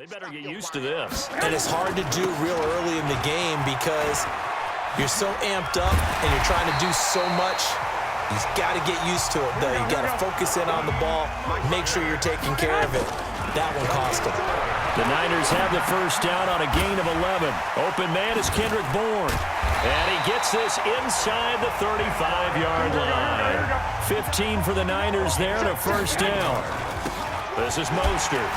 They better get used to this. And it's hard to do real early in the game because you're so amped up and you're trying to do so much. You've got to get used to it, though. You've got to focus in on the ball, make sure you're taking care of it. That one cost them. The Niners have the first down on a gain of 11. Open man is Kendrick Bourne. And he gets this inside the 35-yard line. 15 for the Niners there and a first down. This is Mostert.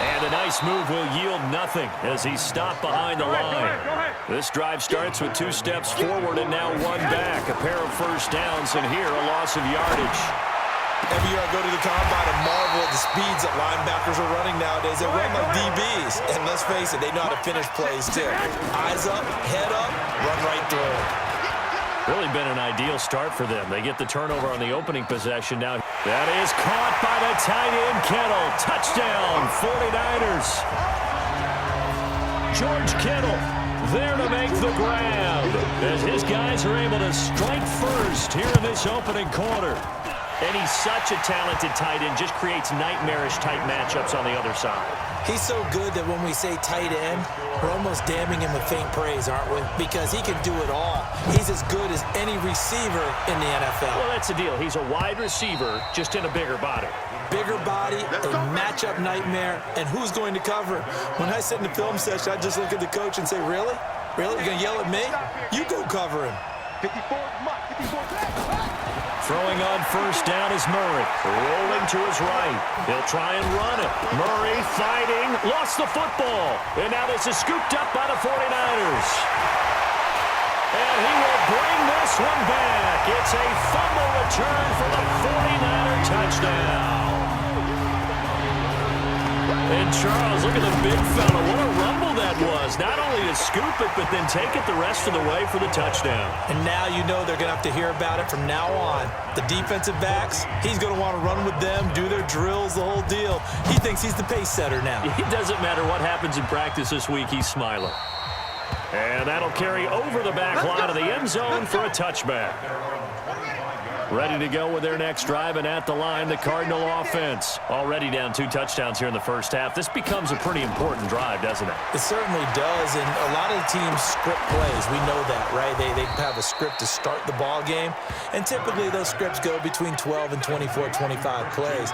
And a nice move will yield nothing as he's stopped behind the line. This drive starts with 2 steps forward and now 1 back. A pair of first downs, and here a loss of yardage. Every year I go to the combine and marvel at the speeds that linebackers are running nowadays. They run like DBs. And let's face it, they know how to finish plays too. Eyes up, head up, run right through them. Really been an ideal start for them. They get the turnover on the opening possession now. That is caught by the tight end, Kittle. Touchdown, 49ers. George Kittle there to make the grab as his guys are able to strike first here in this opening quarter. And he's such a talented tight end, just creates nightmarish-type matchups on the other side. He's so good that when we say tight end, we're almost damning him with faint praise, aren't we? Because he can do it all. He's as good as any receiver in the NFL. Well, that's the deal. He's a wide receiver, just in a bigger body. Bigger body, a matchup nightmare, and who's going to cover? When I sit in the film session, I just look at the coach and say, really? Really? You're going to yell at me? You go cover him. 54, Throwing on first down is Murray. Rolling to his right. He'll try and run it. Murray fighting. Lost the football. And now this is scooped up by the 49ers. And he will bring this one back. It's a fumble return for the 49er touchdown. And Charles, look at the big fella. What a rumble that was. Not only to scoop it, but then take it the rest of the way for the touchdown. And now you know they're going to have to hear about it from now on. The defensive backs, he's going to want to run with them, do their drills, the whole deal. He thinks he's the pace setter now. It doesn't matter what happens in practice this week, he's smiling. And that'll carry over the back line of the end zone for a touchback. Ready to go with their next drive, and at the line, the Cardinal offense. Already down 2 touchdowns here in the first half. This becomes a pretty important drive, doesn't it? It certainly does, and a lot of the teams script plays. We know that, right? They have a script to start the ball game, and typically those scripts go between 12 and 24, 25 plays.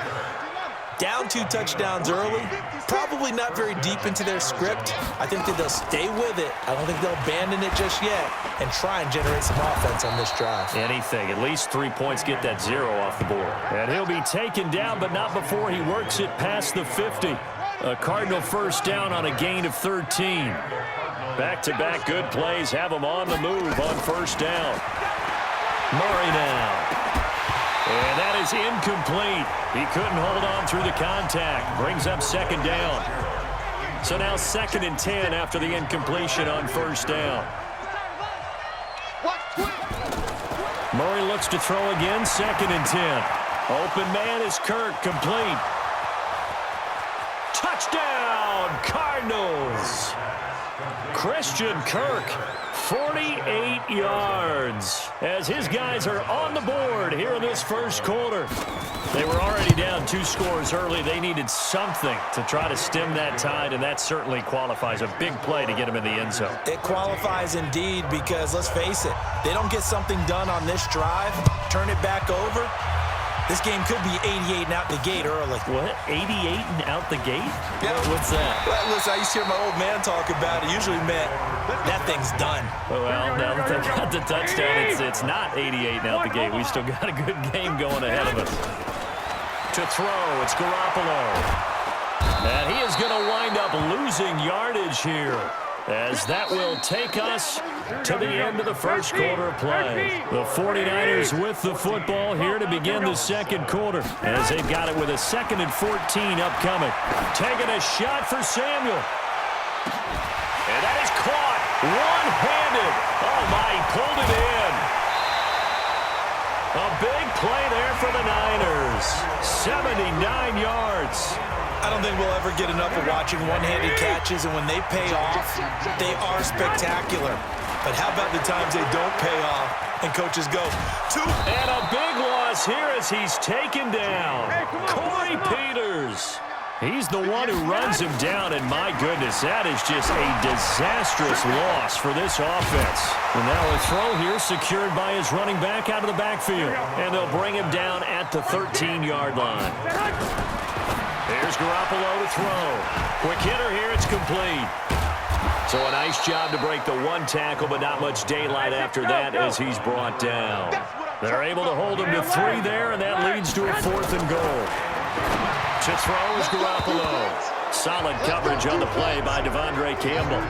Down 2 touchdowns early, probably not very deep into their script. I think that they'll stay with it. I don't think they'll abandon it just yet and try and generate some offense on this drive. Anything. At least 3 points, get that 0 off the board. And he'll be taken down, but not before he works it past the 50. A Cardinal first down on a gain of 13. Back-to-back good plays have him on the move on first down. Murray now. And that is incomplete. He couldn't hold on through the contact. Brings up second down. So now 2nd and 10 after the incompletion on first down. Murray looks to throw again, 2nd and 10. Open man is Kirk, complete. Touchdown, Cardinals. Christian Kirk, 48 yards, as his guys are on the board here in this first quarter. They were already down 2 scores early. They needed something to try to stem that tide, and that certainly qualifies. A big play to get him in the end zone. It qualifies indeed because, let's face it, they don't get something done on this drive, turn it back over, this game could be 88 and out the gate early. What? 88 and out the gate? Yeah. What's that? Well, listen, I used to hear my old man talk about it. Usually meant that thing's done. Well, now that they got the touchdown, it's not 88 and out the gate. We still got a good game going ahead of us. To throw, it's Garoppolo. And he is going to wind up losing yardage here, as that will take us to the end of the first quarter of play. The 49ers with the football here to begin the second quarter, as they've got it with a 2nd and 14 upcoming. Taking a shot for Samuel. And that is caught one-handed. Oh, my, he pulled it in. A big play there for the Niners. 79 yards. I don't think we'll ever get enough of watching one-handed catches, and when they pay off, they are spectacular. But how about the times they don't pay off and coaches go, 2. And a big loss here as he's taken down. Corey Peters. He's the one who runs him down, and my goodness, that is just a disastrous loss for this offense. And now a throw here secured by his running back out of the backfield. And they'll bring him down at the 13-yard line. Here's Garoppolo to throw. Quick hitter here, it's complete. So a nice job to break the one tackle, but not much daylight after that as he's brought down. They're able to hold him to 3 there, and that leads to a 4th and goal. To throw is Garoppolo. Solid coverage on the play by Devondre Campbell.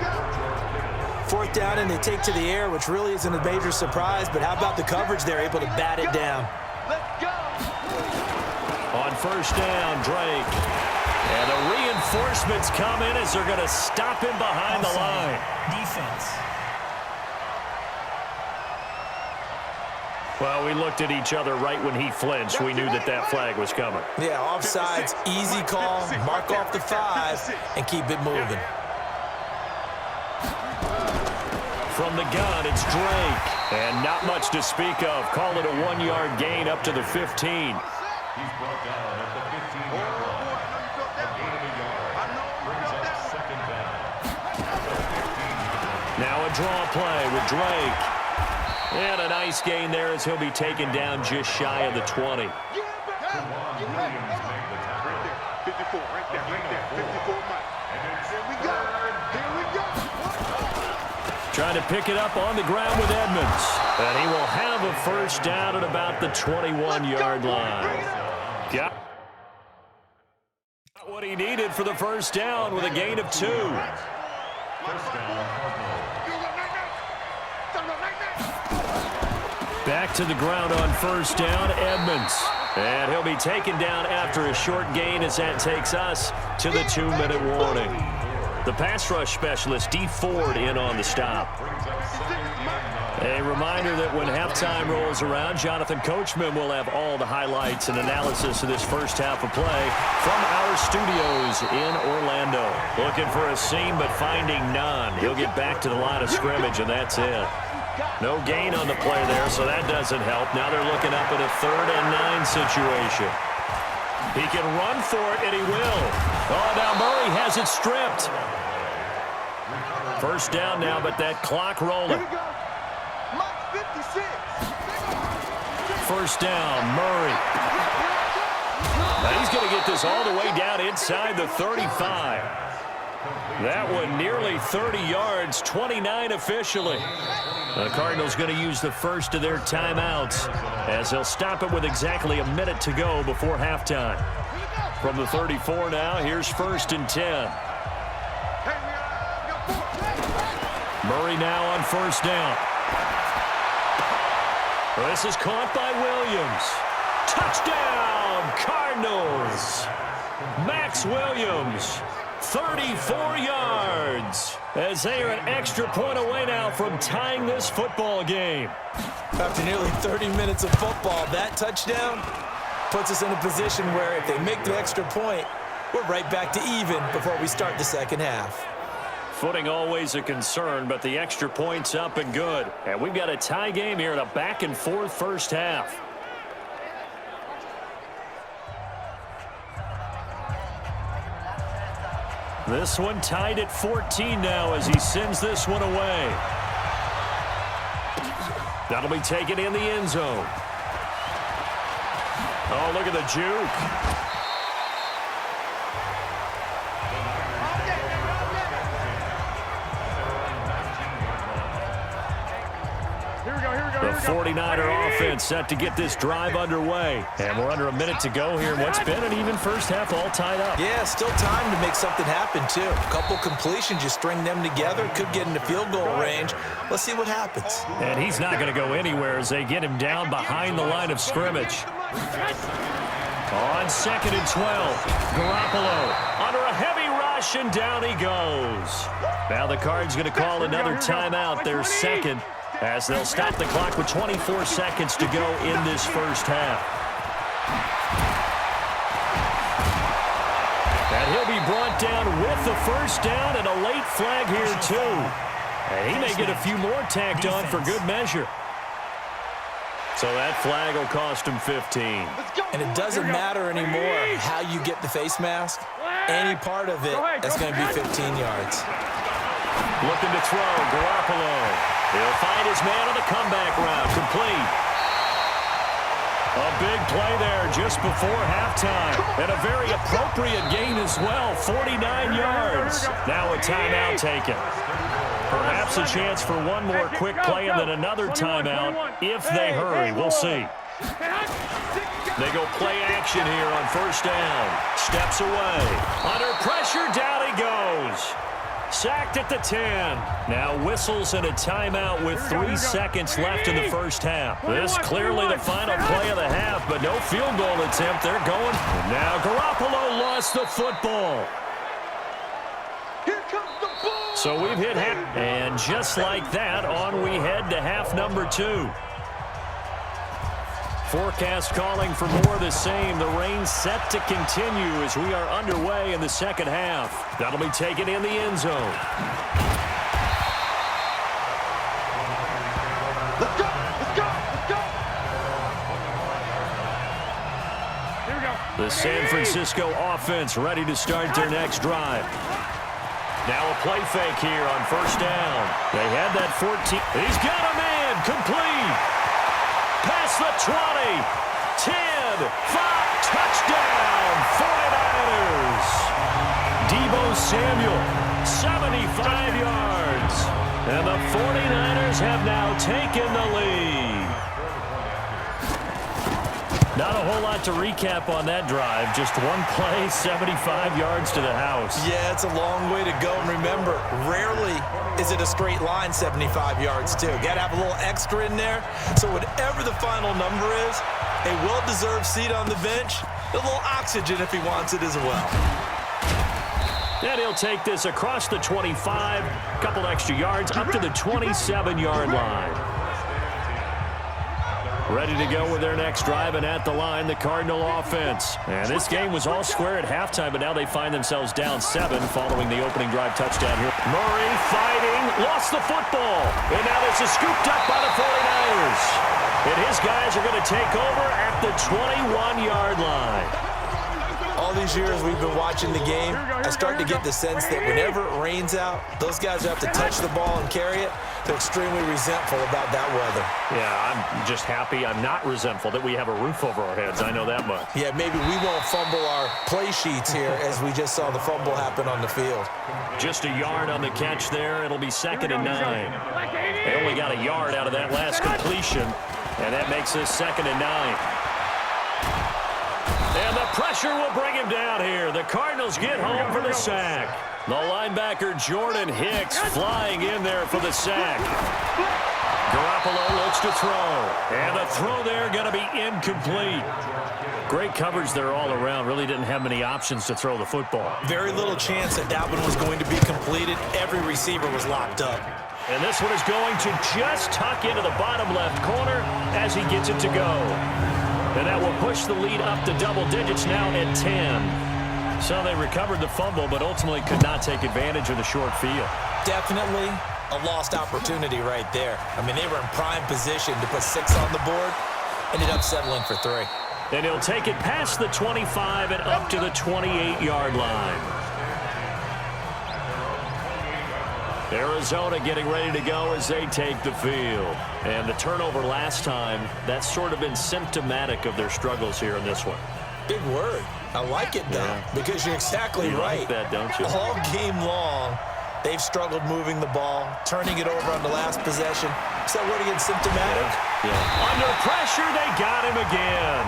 4th down, and they take to the air, which really isn't a major surprise, but how about the coverage? They're able to bat it down. On 1st down, Drake. And the reinforcements come in as they're going to stop him behind the line. Defense. Well, we looked at each other right when he flinched. We knew that that flag was coming. Yeah, offsides, easy call, mark off the 5, and keep it moving. From the gun, it's Drake. And not much to speak of. Call it a 1-yard gain up to the 15. He's brought down at the 15-yard line. A gain of a yard. Brings up 2nd down. Now a draw play with Drake. And a nice gain there as he'll be taken down just shy of the 20. 54, right there, 54 miles. Here we go. Trying to pick it up on the ground with Edmonds. And he will have a 1st down at about the 21-yard line. Got what he needed for the 1st down with a gain of 2. Back to the ground on 1st down, Edmonds. And he'll be taken down after a short gain as that takes us to the 2-minute warning. The pass rush specialist, D. Ford, in on the stop. A reminder that when halftime rolls around, Jonathan Coachman will have all the highlights and analysis of this first half of play from our studios in Orlando. Looking for a seam, but finding none. He'll get back to the line of scrimmage, and that's it. No gain on the play there, so that doesn't help. Now they're looking up at a 3rd and 9 situation. He can run for it, and he will. Oh, now Murray has it stripped. 1st down now, but that clock rolling. 1st down, Murray. Now he's going to get this all the way down inside the 35. That one nearly 30 yards, 29 officially. The Cardinals going to use the first of their timeouts as they'll stop it with exactly a minute to go before halftime. From the 34 now, here's 1st and 10. Murray now on 1st down. This is caught by Williams. Touchdown, Cardinals. Max Williams, 34 yards, as they are an extra point away now from tying this football game. After nearly 30 minutes of football, that touchdown puts us in a position where if they make the extra point, we're right back to even before we start the 2nd half. Footing always a concern, but the extra point's up and good. And we've got a tie game here in a back-and-forth first half. This one tied at 14 now as he sends this one away. That'll be taken in the end zone. Oh, look at the juke. The 49er offense set to get this drive underway. And we're under a minute to go here. What's been an even first half all tied up. Yeah, still time to make something happen, too. A couple completions, you string them together, could get into field goal range. Let's see what happens. And he's not going to go anywhere as they get him down behind the line of scrimmage. On 2nd and 12, Garoppolo under a heavy rush, and down he goes. Now the Cards going to call another timeout, their 2nd. As they'll stop the clock with 24 seconds to go in this first half. And he'll be brought down with the 1st down and a late flag here, too. And he may get a few more tacked on for good measure. So that flag will cost him 15. And it doesn't matter anymore how you get the face mask. Any part of it, that's going to be 15 yards. Looking to throw, Garoppolo. He'll find his man on the comeback route. Complete. A big play there just before halftime. And a very appropriate gain as well, 49 yards. Now a timeout taken. Perhaps a chance for one more quick play and then another timeout if they hurry. We'll see. They go play action here on first down. Steps away. Under pressure, down he goes. Sacked at the 10. Now whistles and a timeout with 3 seconds left in the first half. This clearly the final play of the half, but no field goal attempt. They're going. Now Garoppolo lost the football. So we've hit half. And just like that, on we head to half number 2. Forecast calling for more of the same. The rain set to continue as we are underway in the second half. That'll be taken in the end zone. Let's go! Let's go! Let's go! Here we go. The San Francisco offense ready to start their next drive. Now a play fake here on first down. They had that 14. He's got a man. Complete. Past the 20. 10. 5. Touchdown. 49ers. Deebo Samuel. 75 yards. And the 49ers have now taken the lead. Not a whole lot to recap on that drive. Just one play, 75 yards to the house. Yeah, it's a long way to go. And remember, rarely is it a straight line 75 yards, too. Got to have a little extra in there. So whatever the final number is, a well-deserved seat on the bench, a little oxygen if he wants it as well. And he'll take this across the 25, a couple extra yards, up to the 27-yard line. Ready to go with their next drive, and at the line, the Cardinal offense. And this game was all square at halftime, but now they find themselves down 7 following the opening drive touchdown here. Murray fighting, lost the football. And now this is scooped up by the 49ers. And his guys are going to take over at the 21-yard line. All these years we've been watching the game, I start to get the sense that whenever it rains out, those guys who have to touch the ball and carry it, they're extremely resentful about that weather. Yeah, I'm just happy. I'm not resentful that we have a roof over our heads. I know that much. Yeah, maybe we won't fumble our play sheets here as we just saw the fumble happen on the field. Just a yard on the catch there. It'll be 2nd and 9. They only got a yard out of that last completion, and that makes this 2nd and 9. And the pressure will bring him down here. The Cardinals get home for the sack. The linebacker Jordan Hicks flying in there for the sack. Garoppolo looks to throw. And the throw there going to be incomplete. Great coverage there all around. Really didn't have many options to throw the football. Very little chance that that one was going to be completed. Every receiver was locked up. And this one is going to just tuck into the bottom left corner as he gets it to go. And that will push the lead up to double digits now at 10. So they recovered the fumble, but ultimately could not take advantage of the short field. Definitely a lost opportunity right there. I mean, they were in prime position to put 6 on the board. Ended up settling for 3. And he'll take it past the 25 and up to the 28-yard line. Arizona getting ready to go as they take the field. And the turnover last time, that's sort of been symptomatic of their struggles here in this one. Big word. I like it, though, because you're exactly right. Like that, don't you? All game long, they've struggled moving the ball, turning it over on the last possession. Is that word again, symptomatic? Yeah. Under pressure, they got him again.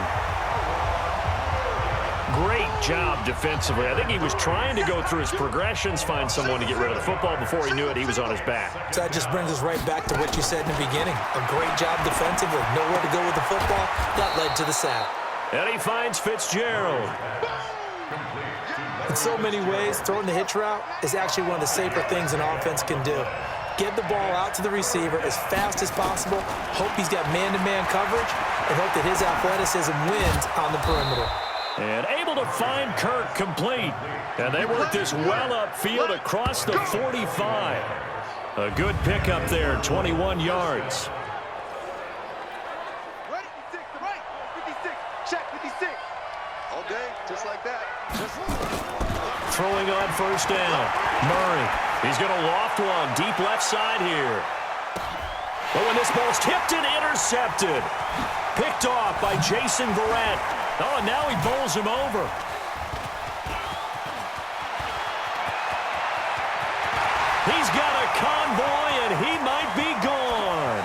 Great job defensively. I think he was trying to go through his progressions, find someone to get rid of the football. Before he knew it, he was on his back. So that just brings us right back to what you said in the beginning. A great job defensively. Nowhere to go with the football. That led to the sack. And he finds Fitzgerald. In so many ways, throwing the hitch route is actually one of the safer things an offense can do. Get the ball out to the receiver as fast as possible. Hope he's got man-to-man coverage, and hope that his athleticism wins on the perimeter. And able to find Kirk complete. And they work this well upfield across the 45. A good pickup there, 21 yards. Throwing on first down. Murray. He's going to loft one deep left side here. But when this ball's tipped and intercepted. Picked off by Jason Verrett. Oh, and now he bowls him over. He's got a convoy, and he might be gone.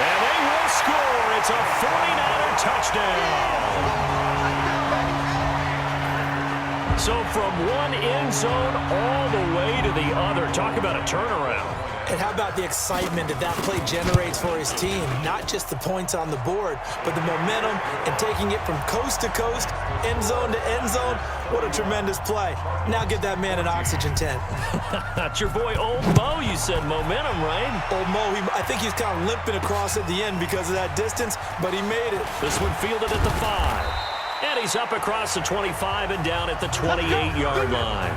And they will score. It's a 49er touchdown. So from one end zone all the way to the other. Talk about a turnaround. And how about the excitement that play generates for his team? Not just the points on the board, but the momentum and taking it from coast to coast, end zone to end zone. What a tremendous play. Now get that man an oxygen tent. That's your boy Old Mo. You said momentum, right? Old Mo, I think he's kind of limping across at the end because of that distance, but he made it. This one fielded at the 5. And he's up across the 25 and down at the 28-yard line.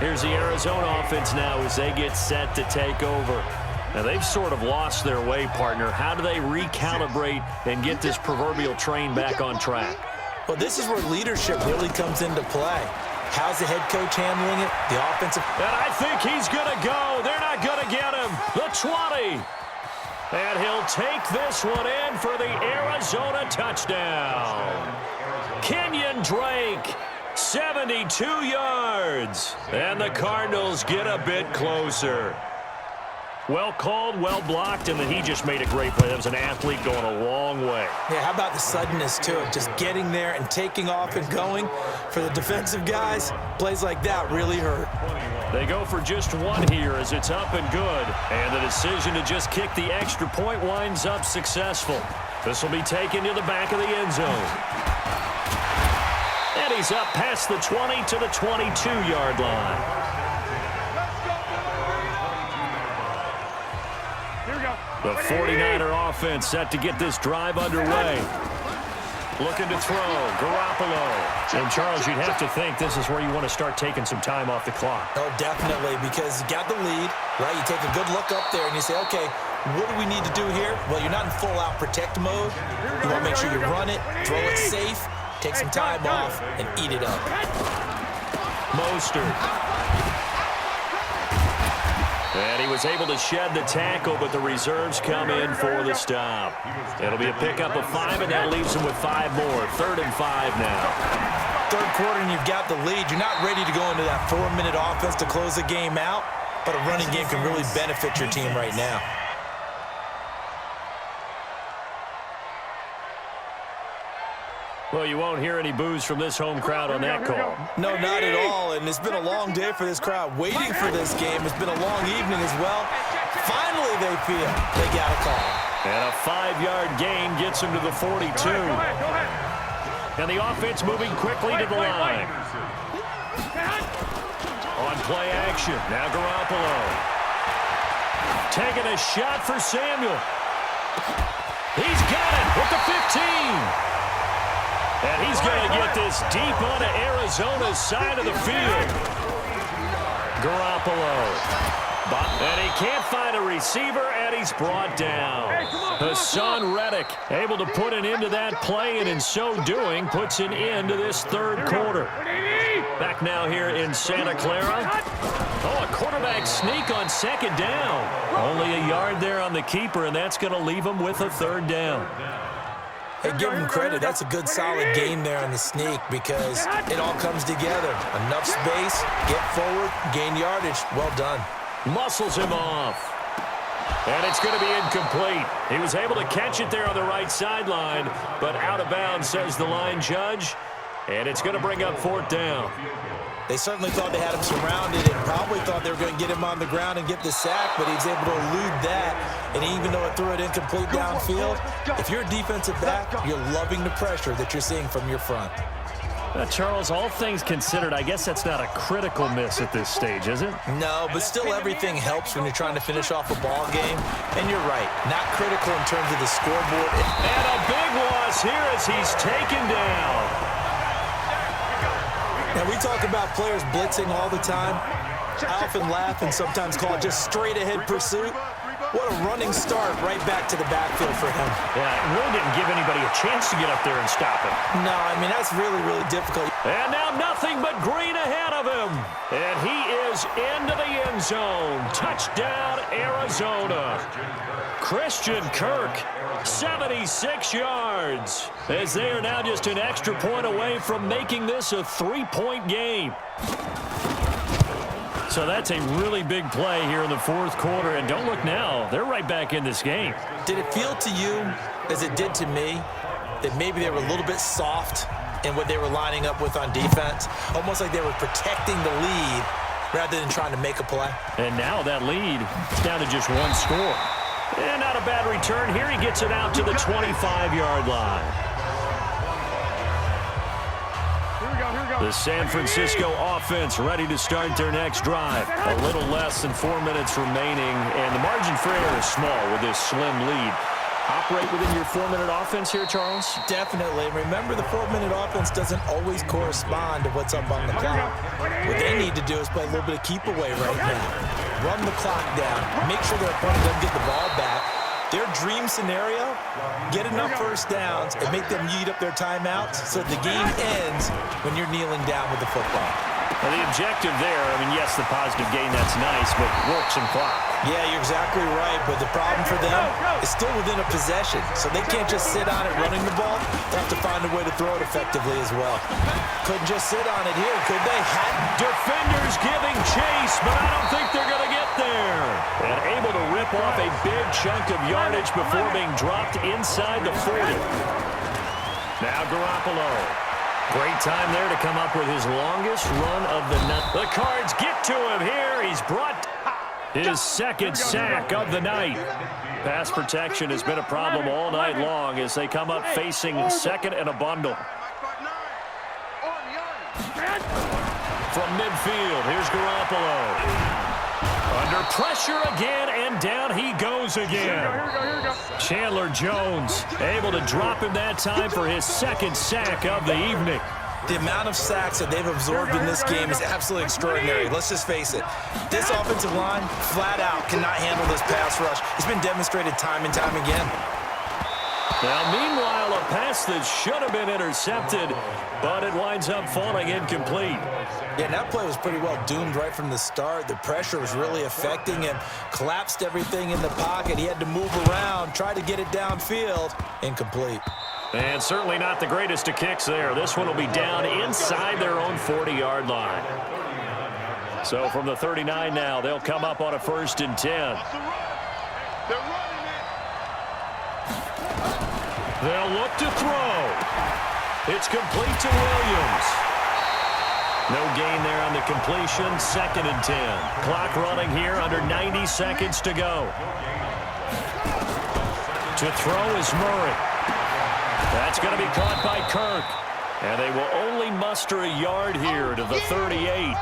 Here's the Arizona offense now as they get set to take over. Now, they've sort of lost their way, partner. How do they recalibrate and get this proverbial train back on track? Well, this is where leadership really comes into play. How's the head coach handling it? The offensive... And I think he's going to go. They're not going to get him. The 20. And he'll take this one in for the Arizona touchdown. Kenyon Drake, 72 yards. And the Cardinals get a bit closer. Well called, well blocked, and then he just made a great play. That was an athlete going a long way. Yeah, how about the suddenness, too? Just getting there and taking off and going. For the defensive guys, plays like that really hurt. They go for just one here as it's up and good. And the decision to just kick the extra point winds up successful. This will be taken to the back of the end zone. And he's up past the 20 to the 22-yard line. The 49er offense set to get this drive underway. Looking to throw, Garoppolo. And Charles, you'd have to think this is where you want to start taking some time off the clock. Oh, definitely, because you got the lead, right? You take a good look up there and you say, okay, what do we need to do here? Well, you're not in full-out protect mode. You want to make sure you run it, throw it safe, take some time off, and eat it up. Mostert. And he was able to shed the tackle, but the reserves come in for the stop. It'll be a pickup of 5, and that leaves him with 5 more. 3rd and 5 now. Third quarter, and you've got the lead. You're not ready to go into that 4-minute offense to close the game out, but a running game can really benefit your team right now. Well, you won't hear any boos from this home crowd on that call. No, not at all, and it's been a long day for this crowd. Waiting for this game. It's been a long evening as well. Finally, they feel they got a call. And a 5-yard gain gets him to the 42. And the offense moving quickly to the line. On play action, now Garoppolo. Taking a shot for Samuel. He's got it with the 15. And he's going to get this deep onto Arizona's side of the field. Garoppolo. And he can't find a receiver, and he's brought down. Hassan Reddick able to put an end to that play, and in so doing, puts an end to this third quarter. Back now here in Santa Clara. Oh, a quarterback sneak on 2nd down. Only a yard there on the keeper, and that's going to leave him with a 3rd down. Hey, give him credit. That's a good, solid game there on the sneak because it all comes together. Enough space, get forward, gain yardage. Well done. Muscles him off. And it's going to be incomplete. He was able to catch it there on the right sideline, but out of bounds, says the line judge. And it's going to bring up 4th down. They certainly thought they had him surrounded and probably thought they were going to get him on the ground and get the sack, but he was able to elude that. And even though it threw it incomplete downfield, if you're a defensive back, you're loving the pressure that you're seeing from your front. Charles, all things considered, I guess that's not a critical miss at this stage, is it? No, but still everything helps when you're trying to finish off a ball game. And you're right, not critical in terms of the scoreboard. And a big loss here as he's taken down. Now, we talk about players blitzing all the time. I often laugh and sometimes call it just straight-ahead pursuit. What a running start right back to the backfield for him. Yeah, it really didn't give anybody a chance to get up there and stop him. No, I mean, that's really, really difficult. And now nothing but green ahead of him. And he is into the end zone. Touchdown, Arizona. Christian Kirk, 76 yards. As they are now just an extra point away from making this a 3-point game. So that's a really big play here in the fourth quarter. And don't look now, they're right back in this game. Did it feel to you, as it did to me, that maybe they were a little bit soft in what they were lining up with on defense? Almost like they were protecting the lead rather than trying to make a play. And now that lead is down to just one score. And not a bad return here. He gets it out to the 25-yard line. The San Francisco offense ready to start their next drive. A little less than 4 minutes remaining, and the margin for error is small with this slim lead. Operate within your 4-minute offense here, Charles? Definitely. Remember, the 4-minute offense doesn't always correspond to what's up on the clock. What they need to do is play a little bit of keep away right now. Run the clock down. Make sure their opponent doesn't get the ball back. Their dream scenario, get enough first downs and make them eat up their timeouts so the game ends when you're kneeling down with the football. Well, the objective there, I mean, yes, the positive gain, that's nice, but work some clock. Yeah, you're exactly right, but the problem for them is still within a possession, so they can't just sit on it running the ball. They have to find a way to throw it effectively as well. Couldn't just sit on it here, could they? Defenders giving chase, but I don't think they're going to get there. And able to rip off a big chunk of yardage before being dropped inside the 40. Now Garoppolo. Great time there to come up with his longest run of the night. The Cards get to him here. He's brought his second sack of the night. Pass protection has been a problem all night long as they come up facing second and a bundle. From midfield, here's Garoppolo. Under pressure again, and down he goes again. Chandler Jones able to drop him that time for his second sack of the evening. The amount of sacks that they've absorbed in this game is absolutely extraordinary. Let's just face it. This offensive line, flat out, cannot handle this pass rush. It's been demonstrated time and time again. Now, meanwhile, a pass that should have been intercepted, but it winds up falling incomplete. Yeah, that play was pretty well doomed right from the start. The pressure was really affecting him. Collapsed everything in the pocket. He had to move around, try to get it downfield. Incomplete. And certainly not the greatest of kicks there. This one will be down inside their own 40-yard line. So from the 39 now, they'll come up on a 1st and 10. They'll look to throw. It's complete to Williams. No gain there on the completion. 2nd and 10. Clock running here, under 90 seconds to go. To throw is Murray. That's going to be caught by Kirk. And they will only muster a yard here to the 38.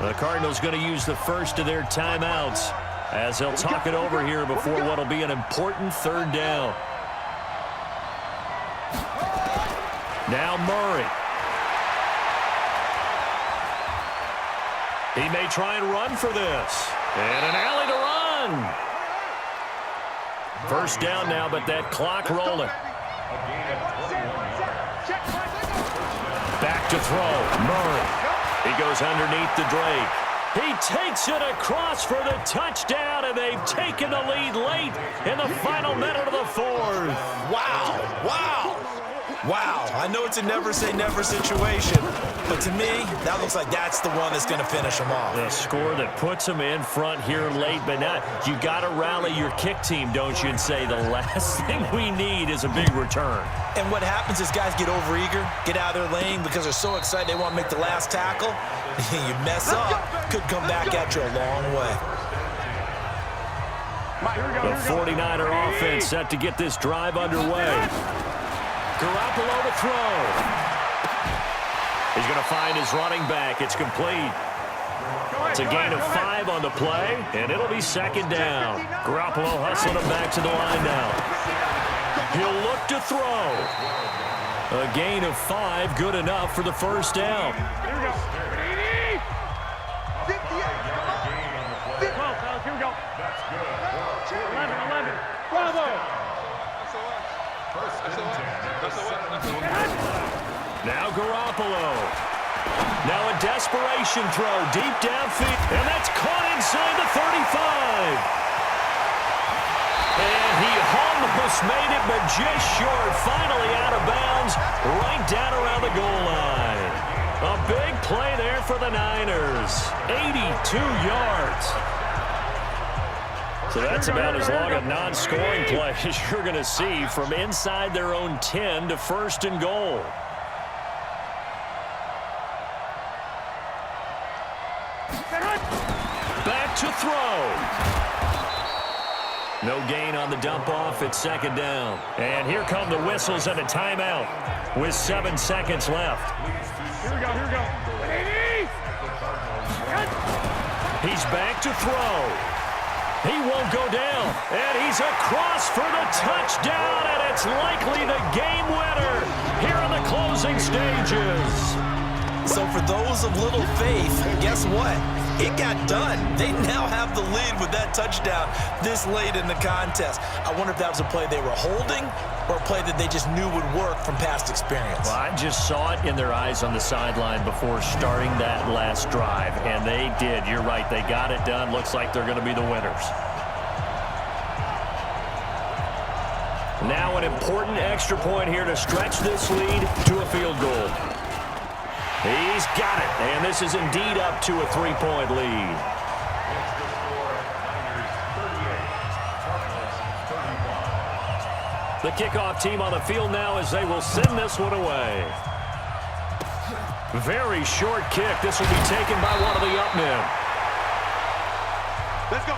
The Cardinals going to use the first of their timeouts as they'll talk it over here before what will be an important 3rd down. Now Murray. He may try and run for this. And an alley to run. 1st down now, but that clock rolling. Back to throw. Murray. He goes underneath the Drake. He takes it across for the touchdown, and they've taken the lead late in the final minute of the 4th. Wow. Wow. Wow, I know it's a never-say-never situation, but to me, that looks like that's the one that's going to finish them off. The score that puts them in front here late, but not. You got to rally your kick team, don't you, and say the last thing we need is a big return. And what happens is guys get overeager, get out of their lane because they're so excited they want to make the last tackle. You mess up, could come back at you a long way. The 49er offense set to get this drive underway. Garoppolo to throw. He's going to find his running back. It's complete. It's a gain of 5 on the play, and it'll be 2nd down. Garoppolo hustling him back to the line now. He'll look to throw. A gain of 5, good enough for the 1st down. desperation throw deep downfield. And that's caught inside the 35. And he almost made it, but just short. Finally out of bounds, right down around the goal line. A big play there for the Niners. 82 yards. So that's about as long a non-scoring play as you're going to see from inside their own 10 to 1st and goal. Back to throw. No gain on the dump-off. It's 2nd down. And here come the whistles and a timeout with 7 seconds left. Here we go, here we go. He's back to throw. He won't go down. And he's across for the touchdown, and it's likely the game winner here in the closing stages. So for those of little faith, guess what? It got done. They now have the lead with that touchdown this late in the contest. I wonder if that was a play they were holding or a play that they just knew would work from past experience. Well, I just saw it in their eyes on the sideline before starting that last drive, and they did. You're right. They got it done. Looks like they're going to be the winners. Now an important extra point here to stretch this lead to a field goal. He's got it, and this is indeed up to a 3-point lead. The kickoff team on the field now as they will send this one away. Very short kick. This will be taken by one of the up men. Let's go,